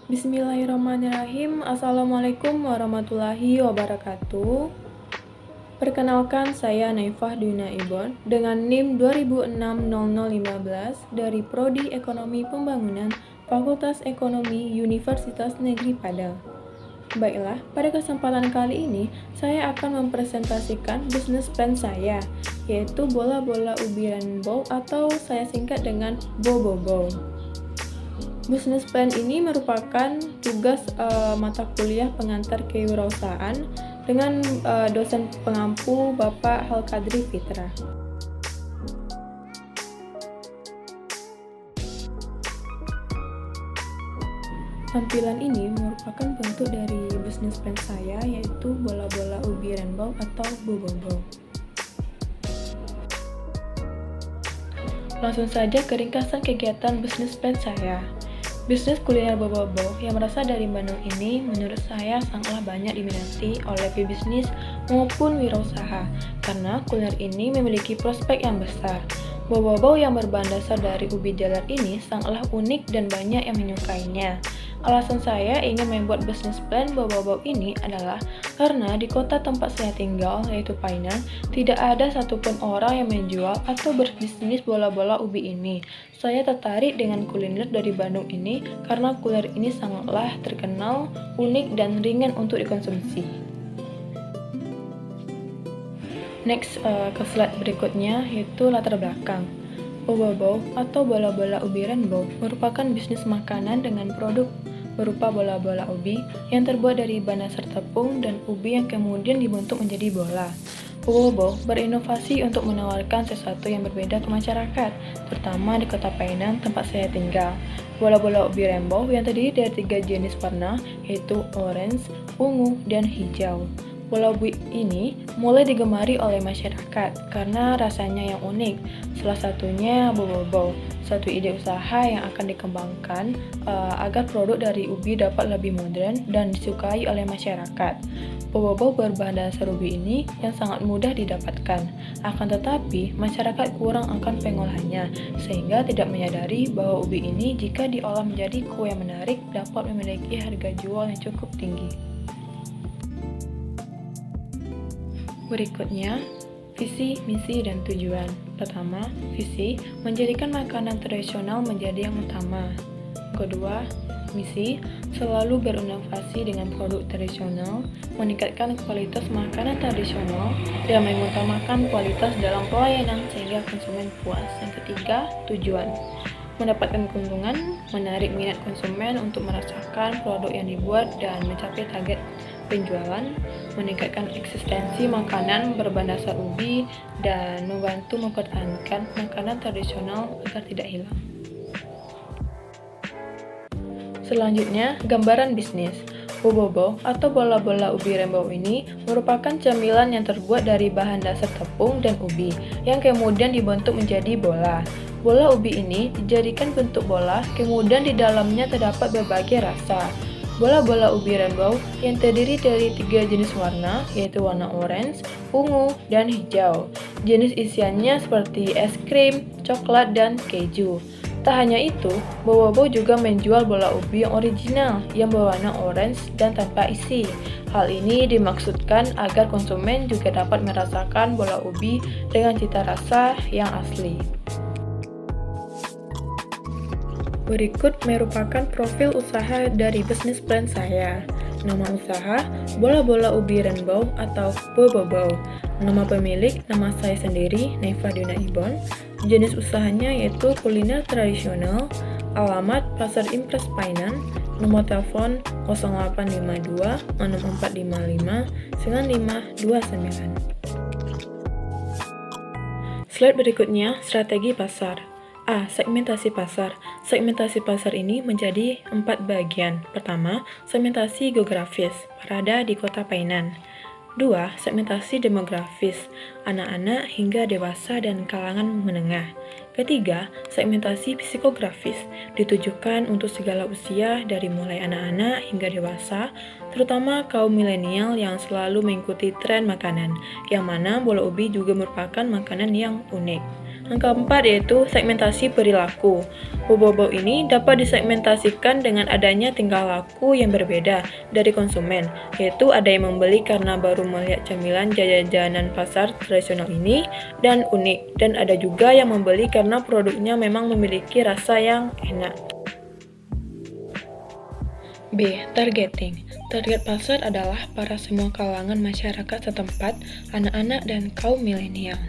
Bismillahirrahmanirrahim. Assalamualaikum warahmatullahi wabarakatuh. Perkenalkan, saya Naifah Duna Ibon dengan NIM 20060015 dari Prodi Ekonomi Pembangunan Fakultas Ekonomi Universitas Negeri Padang. Baiklah, pada kesempatan kali ini saya akan mempresentasikan bisnis plan saya, yaitu bola-bola ubi rainbow atau saya singkat dengan Bobobo. Business plan ini merupakan tugas mata kuliah pengantar kewirausahaan dengan dosen pengampu Bapak Halkadri Fitra. Tampilan ini merupakan bentuk dari business plan saya, yaitu bola-bola ubi rainbow atau Bobobo. Langsung saja ke ringkasan kegiatan bisnis plan saya. Bisnis kuliner Bobobo yang berasal dari Bandung ini menurut saya sangatlah banyak diminati oleh pebisnis maupun wirausaha karena kuliner ini memiliki prospek yang besar. Bobobo yang berbahan dasar dari ubi jalar ini sangatlah unik dan banyak yang menyukainya. Alasan saya ingin membuat bisnis plan Bobobo ini adalah karena di kota tempat saya tinggal, yaitu Painan, tidak ada satupun orang yang menjual atau berbisnis bola-bola ubi ini. Saya tertarik dengan kuliner dari Bandung ini karena kuliner ini sangatlah terkenal, unik, dan ringan untuk dikonsumsi. Next, ke slide berikutnya, yaitu latar belakang. Bobobo atau bola-bola ubi rainbow merupakan bisnis makanan dengan produk berupa bola-bola ubi yang terbuat dari bahan dasar tepung dan ubi yang kemudian dibentuk menjadi bola. Bobobo berinovasi untuk menawarkan sesuatu yang berbeda ke masyarakat, terutama di kota Painan tempat saya tinggal. Bola-bola ubi rainbow yang terdiri dari 3 jenis warna, yaitu orange, ungu, dan hijau. Bola ubi ini mulai digemari oleh masyarakat karena rasanya yang unik. Salah satunya Bobobo, satu ide usaha yang akan dikembangkan agar produk dari ubi dapat lebih modern dan disukai oleh masyarakat. Bobobo berbahan dasar ubi ini yang sangat mudah didapatkan. Akan tetapi, masyarakat kurang akan pengolahannya, sehingga tidak menyadari bahwa ubi ini jika diolah menjadi kue yang menarik dapat memiliki harga jual yang cukup tinggi. Berikutnya, visi, misi, dan tujuan. Pertama, visi, menjadikan makanan tradisional menjadi yang utama. Kedua, misi, selalu berinovasi dengan produk tradisional, meningkatkan kualitas makanan tradisional, dan mengutamakan kualitas dalam pelayanan sehingga konsumen puas. Yang ketiga, tujuan, mendapatkan keuntungan, menarik minat konsumen untuk merasakan produk yang dibuat dan mencapai target penjualan, meningkatkan eksistensi makanan berbahan dasar ubi, dan membantu mempertahankan makanan tradisional agar tidak hilang. Selanjutnya, gambaran bisnis. Bobobo atau bola-bola ubi rainbow ini merupakan camilan yang terbuat dari bahan dasar tepung dan ubi yang kemudian dibentuk menjadi bola. Bola ubi ini dijadikan bentuk bola, kemudian di dalamnya terdapat berbagai rasa. Bola-bola ubi rainbow yang terdiri dari 3 jenis warna, yaitu warna orange, ungu, dan hijau. Jenis isiannya seperti es krim, coklat, dan keju. Tak hanya itu, Bobobo juga menjual bola ubi yang original yang berwarna orange dan tanpa isi. Hal ini dimaksudkan agar konsumen juga dapat merasakan bola ubi dengan cita rasa yang asli. Berikut merupakan profil usaha dari bisnis plan saya. Nama usaha, bola-bola ubi rainbow atau Bobobo. Nama pemilik, nama saya sendiri, Naifah Duna Ibon. Jenis usahanya yaitu kuliner tradisional. Alamat Pasar Impres Painan. Nomor telepon 0852 6455 9529. Slide berikutnya, strategi pasar. A. Segmentasi pasar. Segmentasi pasar ini menjadi 4 bagian. Pertama, segmentasi geografis, berada di kota Painan. 2. Segmentasi demografis, anak-anak hingga dewasa dan kalangan menengah. Ketiga, segmentasi psikografis, ditujukan untuk segala usia dari mulai anak-anak hingga dewasa, terutama kaum milenial yang selalu mengikuti tren makanan, yang mana bola ubi juga merupakan makanan yang unik. Yang keempat yaitu segmentasi perilaku. Bobo-bobo ini dapat disegmentasikan dengan adanya tingkah laku yang berbeda dari konsumen, yaitu ada yang membeli karena baru melihat cemilan jajanan pasar tradisional ini dan unik, dan ada juga yang membeli karena produknya memang memiliki rasa yang enak. B. Targeting. Target pasar adalah para semua kalangan masyarakat setempat, anak-anak, dan kaum milenial.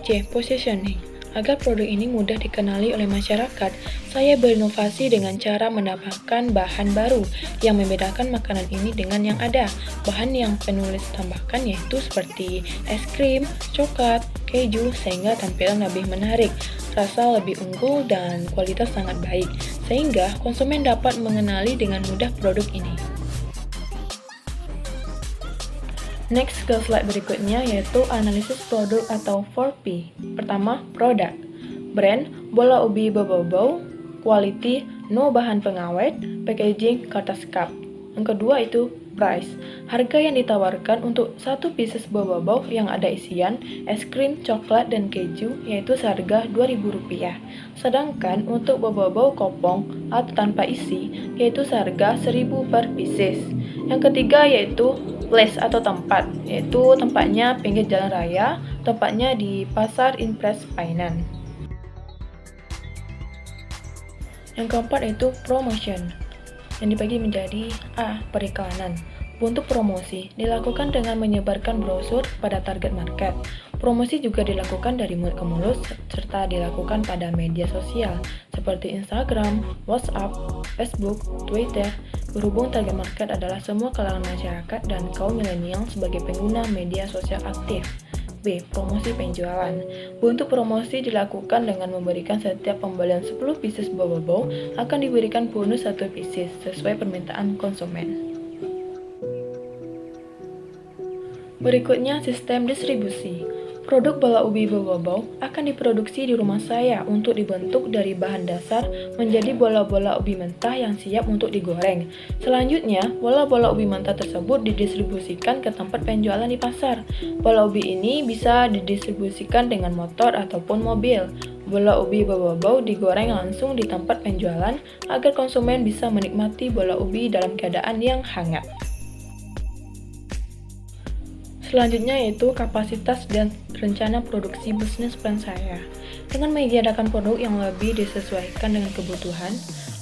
C. Positioning. Agar produk ini mudah dikenali oleh masyarakat, saya berinovasi dengan cara menambahkan bahan baru yang membedakan makanan ini dengan yang ada. Bahan yang penulis tambahkan yaitu seperti es krim, coklat, keju, sehingga tampilan lebih menarik, rasa lebih unggul, dan kualitas sangat baik, sehingga konsumen dapat mengenali dengan mudah produk ini. Next ke slide berikutnya yaitu analisis produk atau 4P. Pertama, produk. Brand, bola ubi bobo-bobo. Quality, no bahan pengawet. Packaging, kertas cup. Yang kedua itu price. Harga yang ditawarkan untuk satu pieces bobo-bobo yang ada isian es krim, coklat, dan keju yaitu seharga Rp2.000. Sedangkan untuk bobo-bobo kopong atau tanpa isi yaitu seharga Rp1.000 per pieces. Yang ketiga yaitu place atau tempat, yaitu tempatnya pinggir jalan raya, tempatnya di Pasar Impres Painan. Yang keempat yaitu promotion, yang dibagi menjadi A. Periklanan. Untuk promosi, dilakukan dengan menyebarkan brosur pada target market. Promosi juga dilakukan dari mulut ke mulut serta dilakukan pada media sosial seperti Instagram, WhatsApp, Facebook, Twitter. Berhubung target market adalah semua kalangan masyarakat dan kaum milenial sebagai pengguna media sosial aktif. B. Promosi penjualan. Untuk promosi dilakukan dengan memberikan setiap pembelian 10 pieces bobo-bobo akan diberikan bonus 1 pieces sesuai permintaan konsumen. Berikutnya sistem distribusi. Produk bola ubi bobo-bobo akan diproduksi di rumah saya untuk dibentuk dari bahan dasar menjadi bola-bola ubi mentah yang siap untuk digoreng. Selanjutnya, bola-bola ubi mentah tersebut didistribusikan ke tempat penjualan di pasar. Bola ubi ini bisa didistribusikan dengan motor ataupun mobil. Bola ubi bobo-bobo digoreng langsung di tempat penjualan agar konsumen bisa menikmati bola ubi dalam keadaan yang hangat. Selanjutnya yaitu kapasitas dan rencana produksi bisnis plan saya. Dengan menyediakan produk yang lebih disesuaikan dengan kebutuhan,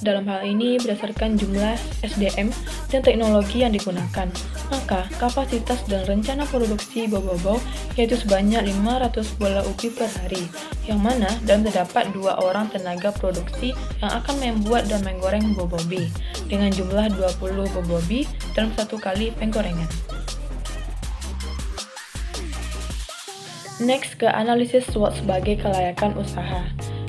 dalam hal ini berdasarkan jumlah SDM dan teknologi yang digunakan, maka kapasitas dan rencana produksi bobo-bobo yaitu sebanyak 500 bola ubi per hari, yang mana dan terdapat 2 orang tenaga produksi yang akan membuat dan menggoreng bobobi dengan jumlah 20 bobobi dalam 1 kali penggorengan. Next ke analisis SWOT sebagai kelayakan usaha.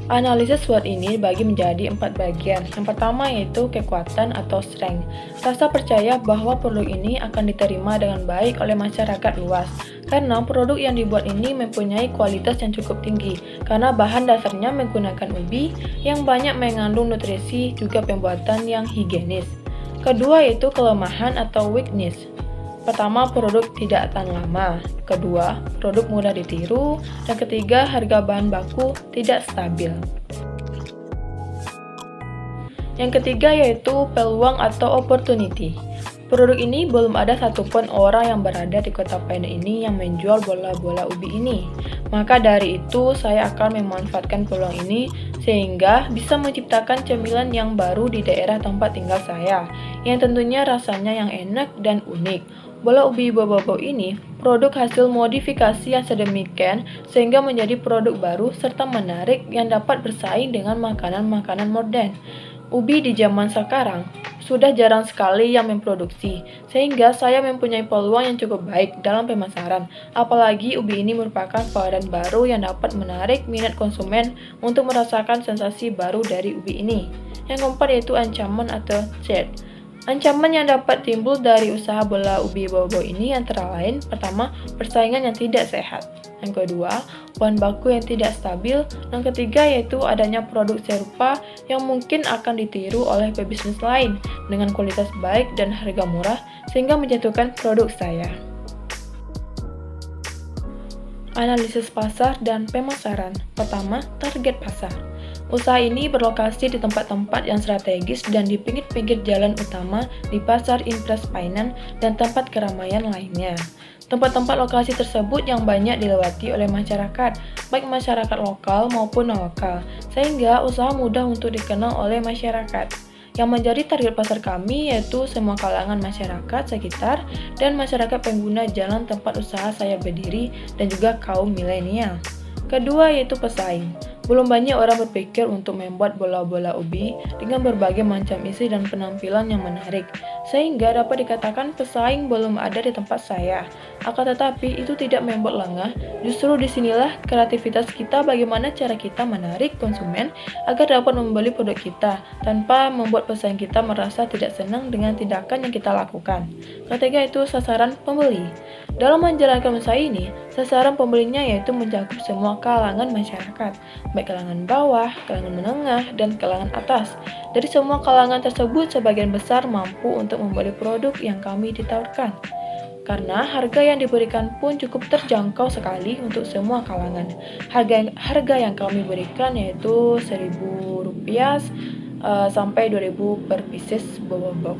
Analisis SWOT ini dibagi menjadi 4 bagian. Yang pertama yaitu kekuatan atau strength. Rasa percaya bahwa produk ini akan diterima dengan baik oleh masyarakat luas. Karena produk yang dibuat ini mempunyai kualitas yang cukup tinggi. Karena bahan dasarnya menggunakan ubi yang banyak mengandung nutrisi juga pembuatan yang higienis. Kedua yaitu kelemahan atau weakness. Pertama, produk tidak tahan lama. Kedua, produk mudah ditiru. Dan ketiga, harga bahan baku tidak stabil. Yang ketiga yaitu peluang atau opportunity. Produk ini belum ada satupun orang yang berada di kota Painan ini yang menjual bola-bola ubi ini. Maka dari itu, saya akan memanfaatkan peluang ini sehingga bisa menciptakan cemilan yang baru di daerah tempat tinggal saya, yang tentunya rasanya yang enak dan unik. Bola ubi bobo-bobo ini produk hasil modifikasi yang sedemikian sehingga menjadi produk baru serta menarik yang dapat bersaing dengan makanan-makanan modern. Ubi di zaman sekarang sudah jarang sekali yang memproduksi, sehingga saya mempunyai peluang yang cukup baik dalam pemasaran. Apalagi ubi ini merupakan varian baru yang dapat menarik minat konsumen untuk merasakan sensasi baru dari ubi ini. Yang keempat yaitu ancaman atau threat. Ancaman yang dapat timbul dari usaha bola ubi bobo ini antara lain, pertama, persaingan yang tidak sehat. Yang kedua, bahan baku yang tidak stabil. Yang ketiga yaitu adanya produk serupa yang mungkin akan ditiru oleh pebisnis lain dengan kualitas baik dan harga murah sehingga menjatuhkan produk saya. Analisis pasar dan pemasaran. Pertama, target pasar. Usaha ini berlokasi di tempat-tempat yang strategis dan di pinggir-pinggir jalan utama di pasar Impres Painan dan tempat keramaian lainnya. Tempat-tempat lokasi tersebut yang banyak dilewati oleh masyarakat, baik masyarakat lokal maupun non-lokal, sehingga usaha mudah untuk dikenal oleh masyarakat. Yang menjadi target pasar kami yaitu semua kalangan masyarakat sekitar dan masyarakat pengguna jalan tempat usaha saya berdiri dan juga kaum milenial. Kedua yaitu pesaing. Belum banyak orang berpikir untuk membuat bola-bola ubi dengan berbagai macam isi dan penampilan yang menarik, sehingga dapat dikatakan pesaing belum ada di tempat saya. Akan tetapi itu tidak membuat lengah, justru disinilah kreativitas kita bagaimana cara kita menarik konsumen agar dapat membeli produk kita, tanpa membuat pesaing kita merasa tidak senang dengan tindakan yang kita lakukan. Ketiga itu sasaran pembeli. Dalam menjalankan usaha ini, sasaran pembelinya yaitu mencakup semua kalangan masyarakat, baik kalangan bawah, kalangan menengah, dan kalangan atas. Dari semua kalangan tersebut, sebagian besar mampu untuk membeli produk yang kami ditawarkan. Karena harga yang diberikan pun cukup terjangkau sekali untuk semua kalangan. Harga yang kami berikan yaitu Rp1.000 sampai Rp2.000 per pieces boba.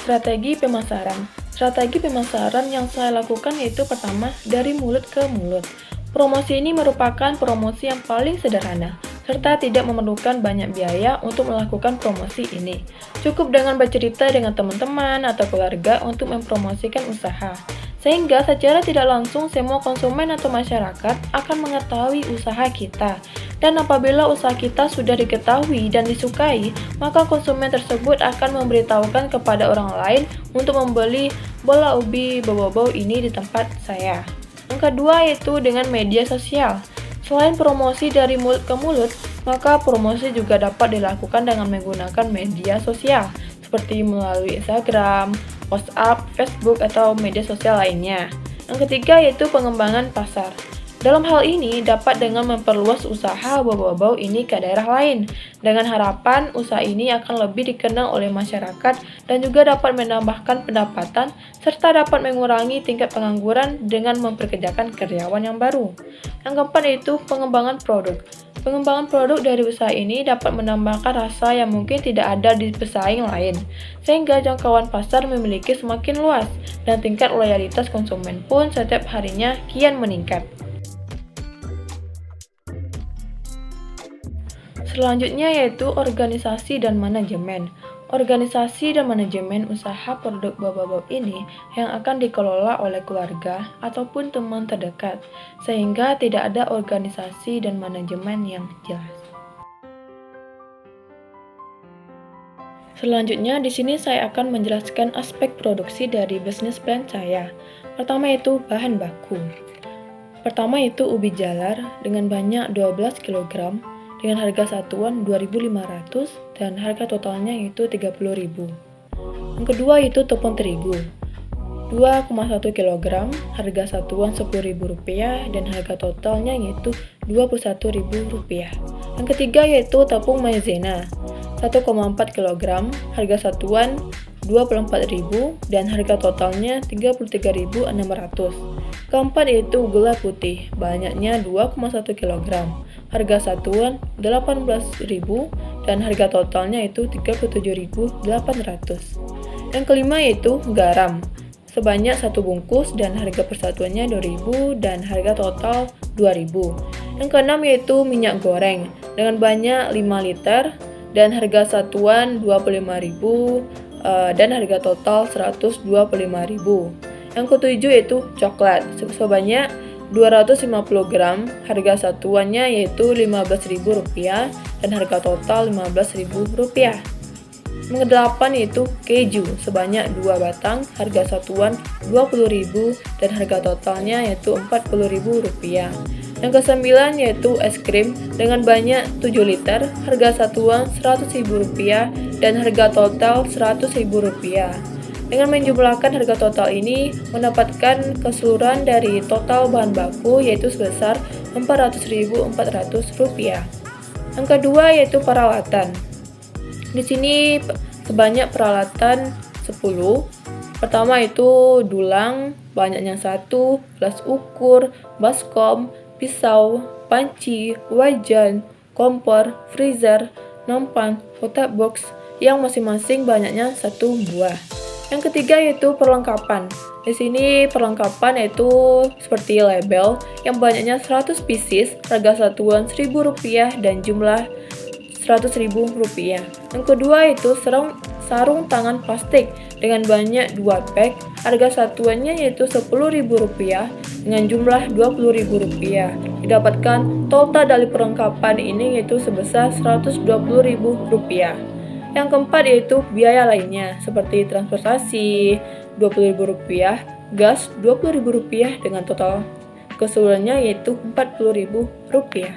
Strategi pemasaran. Strategi pemasaran yang saya lakukan yaitu pertama, dari mulut ke mulut. Promosi ini merupakan promosi yang paling sederhana, serta tidak memerlukan banyak biaya untuk melakukan promosi ini. Cukup dengan bercerita dengan teman-teman atau keluarga untuk mempromosikan usaha. Sehingga secara tidak langsung semua konsumen atau masyarakat akan mengetahui usaha kita. Dan apabila usaha kita sudah diketahui dan disukai, maka konsumen tersebut akan memberitahukan kepada orang lain untuk membeli bola ubi bobo ini di tempat saya. Yang kedua yaitu dengan media sosial. Selain promosi dari mulut ke mulut, maka promosi juga dapat dilakukan dengan menggunakan media sosial, seperti melalui Instagram, WhatsApp, Facebook, atau media sosial lainnya. Yang ketiga yaitu pengembangan pasar. Dalam hal ini dapat dengan memperluas usaha bobo ini ke daerah lain, dengan harapan usaha ini akan lebih dikenal oleh masyarakat dan juga dapat menambahkan pendapatan serta dapat mengurangi tingkat pengangguran dengan memperkerjakan karyawan yang baru. Yang keempat yaitu pengembangan produk. Pengembangan produk dari usaha ini dapat menambahkan rasa yang mungkin tidak ada di pesaing lain, sehingga jangkauan pasar memiliki semakin luas dan tingkat loyalitas konsumen pun setiap harinya kian meningkat. Selanjutnya yaitu organisasi dan manajemen. Organisasi dan manajemen usaha produk boba ini yang akan dikelola oleh keluarga ataupun teman terdekat, sehingga tidak ada organisasi dan manajemen yang jelas. Selanjutnya di sini saya akan menjelaskan aspek produksi dari bisnis plan saya. Pertama itu bahan baku. Pertama itu ubi jalar dengan banyak 12 kg. Dengan harga satuan 2.500 dan harga totalnya yaitu 30.000. Yang kedua itu tepung terigu 2,1 kg, harga satuan Rp10.000 dan harga totalnya yaitu Rp21.000. Yang ketiga yaitu tepung maizena 1,4 kg, harga satuan Rp24.000 dan harga totalnya Rp33.600. Keempat yaitu gula putih, banyaknya 2,1 kg, harga satuan Rp18.000 dan harga totalnya itu Rp37.800. Yang kelima yaitu garam, sebanyak 1 bungkus dan harga persatuannya Rp2.000 dan harga total Rp2.000. Yang keenam yaitu minyak goreng dengan banyak 5 liter dan harga satuan Rp25.000 dan harga total Rp125.000. Yang ketujuh yaitu coklat sebanyak 250 gram, harga satuannya yaitu Rp15.000 dan harga total Rp15.000. Yang kedelapan yaitu keju sebanyak 2 batang, harga satuan Rp20.000 dan harga totalnya yaitu Rp40.000. Yang kesembilan yaitu es krim dengan banyak 7 liter, harga satuan Rp100.000 dan harga total Rp100.000. Dengan menjumlahkan harga total ini, mendapatkan keseluruhan dari total bahan baku yaitu sebesar Rp400.400. Yang kedua yaitu peralatan. Di sini sebanyak peralatan 10. Pertama itu dulang banyaknya 1, gelas ukur, baskom, pisau, panci, wajan, kompor, freezer, nampan, kotak box yang masing-masing banyaknya 1 buah. Yang ketiga yaitu perlengkapan. Di sini perlengkapan yaitu seperti label yang banyaknya 100 pieces, harga satuan Rp1.000 dan jumlah Rp100.000. Yang kedua yaitu sarung tangan plastik dengan banyak 2 pack, harga satuannya yaitu Rp10.000 dengan jumlah Rp20.000. Didapatkan total dari perlengkapan ini yaitu sebesar Rp120.000. Yang keempat yaitu biaya lainnya seperti transportasi Rp20.000, gas Rp20.000 dengan total keseluruhannya yaitu Rp40.000.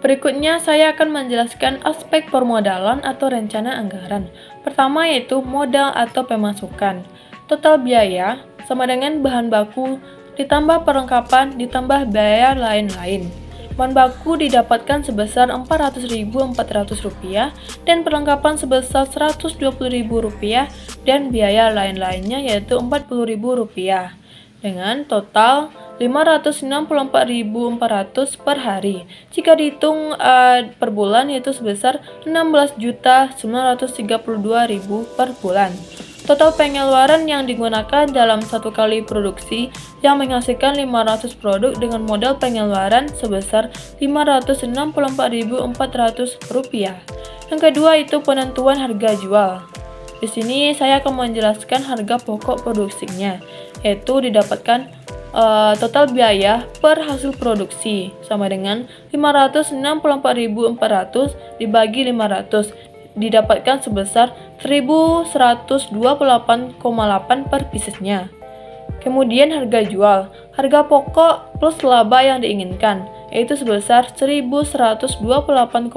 Berikutnya saya akan menjelaskan aspek permodalan atau rencana anggaran. Pertama yaitu modal atau pemasukan. Total biaya sama dengan bahan baku ditambah perlengkapan ditambah biaya lain-lain. Bahan baku didapatkan sebesar Rp400.400 dan perlengkapan sebesar Rp120.000 dan biaya lain-lainnya yaitu Rp40.000 dengan total Rp564.400 per hari. Jika dihitung per bulan yaitu sebesar Rp16.932.000 per bulan. Total pengeluaran yang digunakan dalam satu kali produksi yang menghasilkan 500 produk dengan modal pengeluaran sebesar Rp564.400. Yang kedua itu penentuan harga jual. Di sini saya akan menjelaskan harga pokok produksinya, yaitu didapatkan total biaya per hasil produksi sama dengan Rp564.400 dibagi 500 didapatkan sebesar Rp1.128,8 per piecesnya. Kemudian harga jual, harga pokok plus laba yang diinginkan, yaitu sebesar Rp1.128,8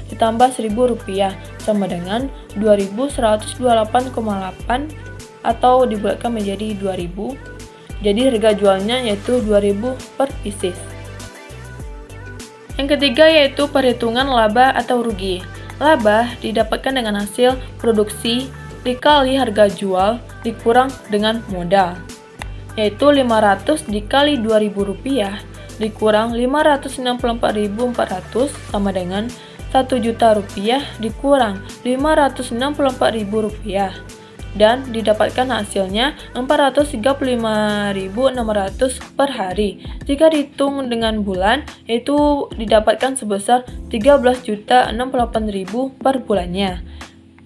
ditambah Rp1.000 sama dengan Rp2.128,8 atau dibulatkan menjadi Rp2.000. Jadi harga jualnya yaitu Rp2.000 per pieces. Yang ketiga yaitu perhitungan laba atau rugi. Laba didapatkan dengan hasil produksi dikali harga jual dikurang dengan modal, yaitu 500 dikali Rp2.000 dikurang Rp564.400 sama dengan Rp1.000.000 dikurang Rp564.000 dan didapatkan hasilnya Rp435.600 per hari. Jika dihitung dengan bulan, yaitu didapatkan sebesar Rp13.068.000 per bulannya.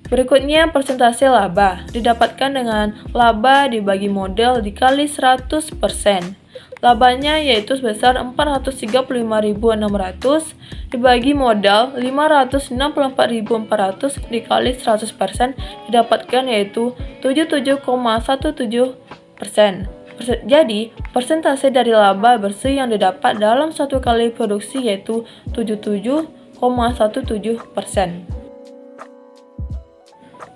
Berikutnya persentase laba, didapatkan dengan laba dibagi modal dikali 100%. Labanya yaitu sebesar Rp435.600 dibagi modal Rp564.400 dikali 100% didapatkan yaitu 77,17%. Jadi, persentase dari laba bersih yang didapat dalam satu kali produksi yaitu 77,17%.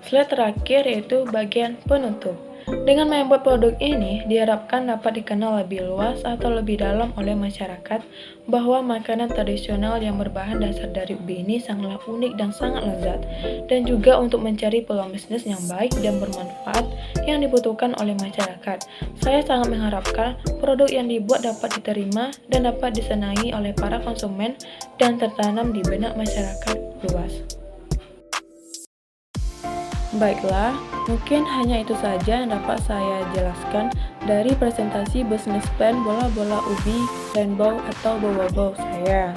Slide terakhir yaitu bagian penutup. Dengan membuat produk ini, diharapkan dapat dikenal lebih luas atau lebih dalam oleh masyarakat bahwa makanan tradisional yang berbahan dasar dari ubi ini sangatlah unik dan sangat lezat, dan juga untuk mencari peluang bisnis yang baik dan bermanfaat yang dibutuhkan oleh masyarakat. Saya sangat mengharapkan produk yang dibuat dapat diterima dan dapat disenangi oleh para konsumen dan tertanam di benak masyarakat luas. Baiklah, mungkin hanya itu saja yang dapat saya jelaskan dari presentasi bisnis plan bola-bola ubi rainbow atau bow-bow saya.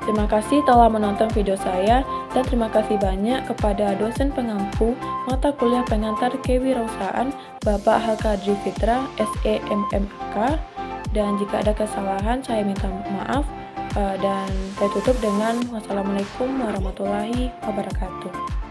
Terima kasih telah menonton video saya dan terima kasih banyak kepada dosen pengampu mata kuliah pengantar kewirausahaan Bapak Halkadri Fitra, SEMMAK, dan jika ada kesalahan saya minta maaf dan saya tutup dengan wassalamualaikum warahmatullahi wabarakatuh.